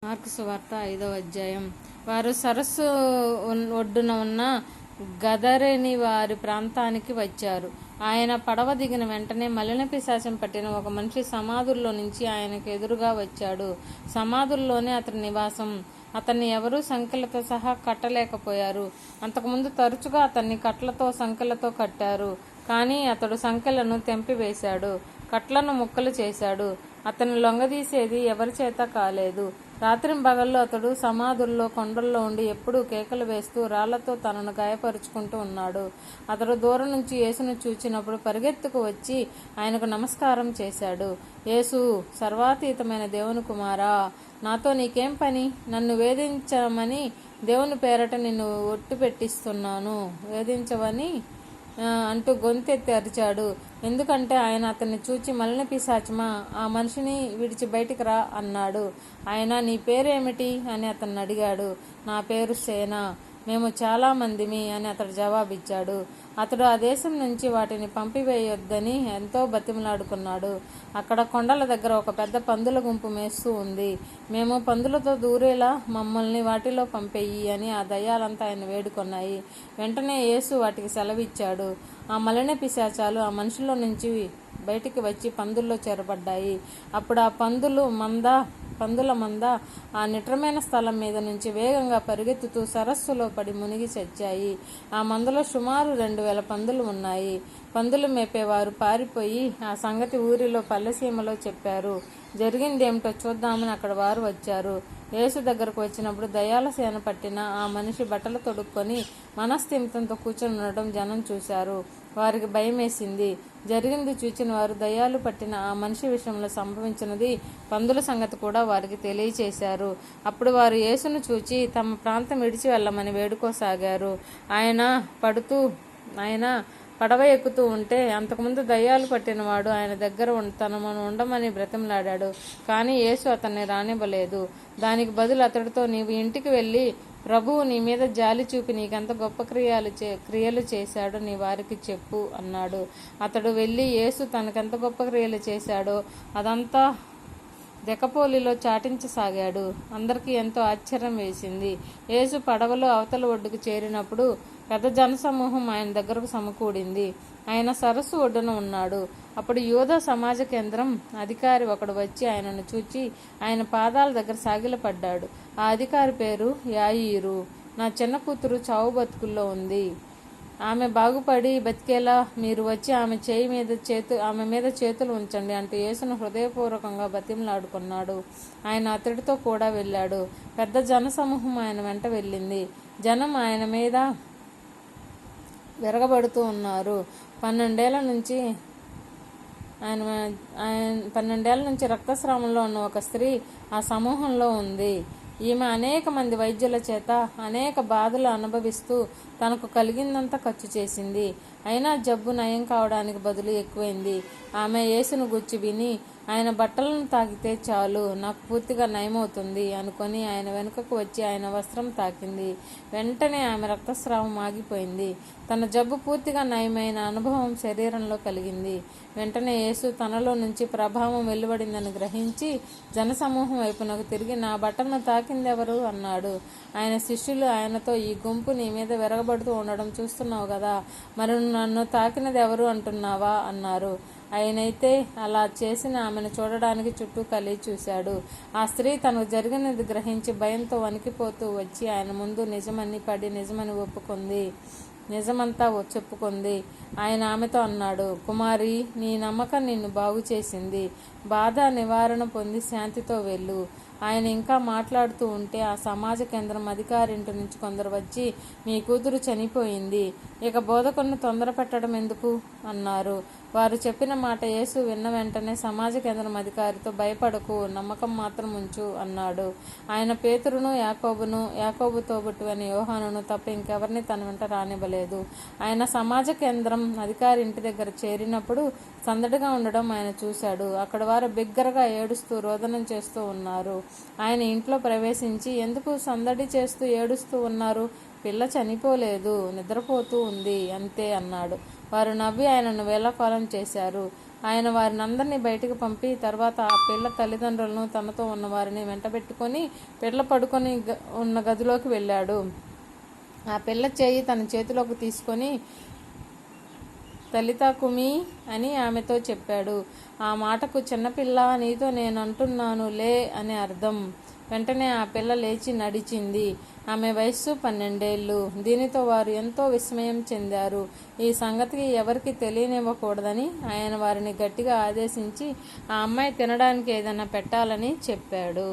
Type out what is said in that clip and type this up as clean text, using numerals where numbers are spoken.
Mark సువార్త 5వ అధ్యాయం. వారు సరస్సు ఒడ్డున ఉన్న గదరేని వారి ప్రాంతానికి వచ్చారు. ఆయన పడవ దిగిన వెంటనే మలిన పిశాచం పట్టిన ఒక మనిషి సమాధుల్లో నుంచి ఆయనకు ఎదురుగా వచ్చాడు. సమాధుల్లోనే అతని నివాసం. అతన్ని ఎవరూ సంకెళ్లతో సహా కట్టలేకపోయారు. అంతకుముందు తరచుగా అతన్ని కట్లతో సంకెళ్లతో కట్టారు. కానీ అతడు సంకెళ్లను తెంపివేశాడు, కట్లను ముక్కలు చేశాడు. అతన్ని లొంగదీసేది ఎవరి చేత కాలేదు. రాత్రింబగళ్ళు అతడు సమాధుల్లో కొండల్లో ఉండి ఎప్పుడూ కేకలు వేస్తూ రాళ్లతో తనను గాయపరుచుకుంటూ ఉన్నాడు. అతడు దూరం నుంచి యేసును చూచినప్పుడు పరిగెత్తుకు వచ్చి ఆయనకు నమస్కారం చేశాడు. యేసు, సర్వాతీతమైన దేవుని కుమారా, నాతో నీకేం పని? నన్ను వేధించమని దేవుని పేరట నిన్ను ఒట్టు పెట్టిస్తున్నాను, వేధించవని అంటూ గొంతెత్తి అరిచాడు. ఎందుకంటే ఆయన అతన్ని చూచి, మలిన పిశాచమా, ఆ మనిషిని విడిచి బయటికి రా అన్నాడు. ఆయన, నీ పేరేమిటి అని అతన్ని అడిగాడు. నా పేరు సేన, మేము చాలా మందిమి అని అతడు జవాబిచ్చాడు. అతడు ఆ దేశం నుంచి వాటిని పంపివేయొద్దని ఎంతో బతిమలాడుకున్నాడు. అక్కడ కొండల దగ్గర ఒక పెద్ద పందుల గుంపు మేస్తూ ఉంది. మేము పందులతో దూరేలా మమ్మల్ని వాటిలో పంపేయి అని ఆ దయ్యాలంతా ఆయన వేడుకొన్నాయి. వెంటనే యేసు వాటికి సెలవిచ్చాడు. ఆ మలిన పిశాచాలు ఆ మనిషిలో నుంచి బయటికి వచ్చి పందుల్లో చేరబడ్డాయి. అప్పుడు ఆ పందుల మంద ఆ నిట్రమైన స్థలం మీద నుంచి వేగంగా పరిగెత్తుతూ సరస్సులో పడి మునిగి చచ్చాయి. ఆ మందలో సుమారు 2000 పందులు ఉన్నాయి. పందులు మేపేవారు పారిపోయి ఆ సంగతి ఊరిలో పల్లెసీమలో చెప్పారు. జరిగిందేమిటో చూద్దామని అక్కడ వారు వచ్చారు. యేసు దగ్గరకు వచ్చినప్పుడు దయ్యాల సేన పట్టిన ఆ మనిషి బట్టలు తొడుక్కొని మనస్థిమితంతో కూర్చొని ఉండటం జనం చూశారు. వారికి భయమేసింది. జరిగింది చూచిన వారు దయ్యాలు పట్టిన ఆ మనిషి విషయంలో సంభవించినది పందుల సంగతి కూడా వారికి తెలియచేశారు. అప్పుడు వారు యేసును చూచి తమ ప్రాంతం విడిచి వెళ్ళమని వేడుకోసాగారు. ఆయన పడవ ఎక్కుతూ ఉంటే అంతకుముందు దయ్యాలు పట్టినవాడు ఆయన దగ్గర తనను ఉండమని బ్రతిమలాడాడు. కానీ యేసు అతన్ని రానివ్వలేదు. దానికి బదులు అతడితో, నీవు ఇంటికి వెళ్ళి ప్రభువు నీ మీద జాలి చూపి నీకెంత గొప్ప క్రియలు చేశాడో నీ వారికి చెప్పు అన్నాడు. అతడు వెళ్ళి యేసు తనకెంత గొప్ప క్రియలు చేశాడో అదంతా దెకపోలిలో చాటించసాగాడు. అందరికీ ఎంతో ఆశ్చర్యం వేసింది. యేసు పడవలో అవతల ఒడ్డుకు చేరినప్పుడు పెద్ద జనసమూహం ఆయన దగ్గరకు సమకూడింది. ఆయన సరస్సు ఒడ్డున ఉన్నాడు. అప్పుడు యూదా సమాజ కేంద్రం అధికారి ఒకడు వచ్చి ఆయనను చూచి ఆయన పాదాల దగ్గర సాగిలపడ్డాడు. ఆ అధికారి పేరు యాయీరు. నా చిన్న కూతురు చావు బతుకుల్లో ఉంది. ఆమె బాగుపడి బతికేలా మీరు వచ్చి ఆమె మీద చేతులు ఉంచండి అంటూ యేసును హృదయపూర్వకంగా బతిమలాడుకున్నాడు. ఆయన అతడితో కూడా వెళ్ళాడు. పెద్ద జనసమూహం ఆయన వెంట వెళ్ళింది. జనం ఆయన మీద విరగబడుతూ ఉన్నారు. 12 నుంచి రక్తస్రావంలో ఉన్న ఒక స్త్రీ ఆ సమూహంలో ఉంది. ఈమె అనేక మంది వైద్యుల చేత అనేక బాధలు అనుభవిస్తూ తనకు కలిగిందంతా ఖర్చు చేసింది. అయినా జబ్బు నయం కావడానికి బదులు ఎక్కువైంది. ఆమె యేసును గుచ్చి విని, ఆయన బట్టలను తాకితే చాలు నాకు పూర్తిగా నయమవుతుంది అనుకొని ఆయన వెనుకకు వచ్చి ఆయన వస్త్రం తాకింది. వెంటనే ఆమె రక్తస్రావం ఆగిపోయింది. తన జబ్బు పూర్తిగా నయమైన అనుభవం శరీరంలో కలిగింది. వెంటనే యేసు తనలో నుంచి ప్రభావం వెలువడిందని గ్రహించి జనసమూహం వైపునకు తిరిగి, నా బట్టను తాకిందెవరు అన్నాడు. ఆయన శిష్యులు ఆయనతో, ఈ గుంపు నీ మీద విరగబడుతూ ఉండడం చూస్తున్నావు కదా, మరి నన్ను తాకినది ఎవరు అంటున్నావా అన్నారు. ఆయనైతే అలా చేసిన ఆమెను చూడడానికి చుట్టూ కలిగి చూశాడు. ఆ స్త్రీ తనకు జరిగినది గ్రహించి భయంతో వణికిపోతూ వచ్చి ఆయన ముందు నిజమని ఒప్పుకుంది. నిజమంతా చెప్పుకుంది. ఆయన ఆమెతో అన్నాడు, కుమారి, నీ నమ్మకం నిన్ను బాగు చేసింది. బాధ నివారణ పొంది శాంతితో వెళ్ళు. ఆయన ఇంకా మాట్లాడుతూ ఉంటే ఆ సమాజ కేంద్రం అధికారింటి నుంచి కొందరు వచ్చి, మీ కూతురు చనిపోయింది, ఇక బోధకుడిని తొందర పెట్టడం ఎందుకు అన్నారు. వారు చెప్పిన మాట యేసు విన్న వెంటనే సమాజ కేంద్రం అధికారితో, భయపడకు, నమ్మకం మాత్రం ఉంచు అన్నాడు. ఆయన పేతురును యాకోబు తోబుట్టువైన యోహానును తప్ప ఇంకెవరిని తన వెంట రానివ్వలేదు. ఆయన సమాజ కేంద్రం అధికారి ఇంటి దగ్గర చేరినప్పుడు సందడిగా ఉండడం ఆయన చూశాడు. అక్కడ వారు బిగ్గరగా ఏడుస్తూ రోదనం చేస్తూ ఉన్నారు. ఆయన ఇంట్లో ప్రవేశించి, ఎందుకు సందడి చేస్తూ ఏడుస్తూ ఉన్నారు? పిల్ల చనిపోలేదు, నిద్రపోతూ ఉంది అంతే అన్నాడు. వారు నవ్వి ఆయనను వేళాకోళం చేశారు. ఆయన వారిని అందరినీ బయటకు పంపి తర్వాత ఆ పిల్ల తల్లిదండ్రులను తనతో ఉన్న వారిని వెంటబెట్టుకొని పిల్ల పడుకొని ఉన్న గదిలోకి వెళ్ళాడు. ఆ పిల్ల చేయి తన చేతిలోకి తీసుకొని తలితా కుమి అని ఆమెతో చెప్పాడు. ఆ మాటకు చిన్నపిల్ల, నీతో నేను అంటున్నాను లే అని అర్థం. వెంటనే ఆ పిల్ల లేచి నడిచింది. ఆమె వయస్సు 12 ఏళ్ళు. దీనితో వారు ఎంతో విస్మయం చెందారు. ఈ సంగతి ఎవరికి తెలియనివ్వకూడదని ఆయన వారిని గట్టిగా ఆదేశించి ఆ అమ్మాయి తినడానికి ఏదైనా పెట్టాలని చెప్పాడు.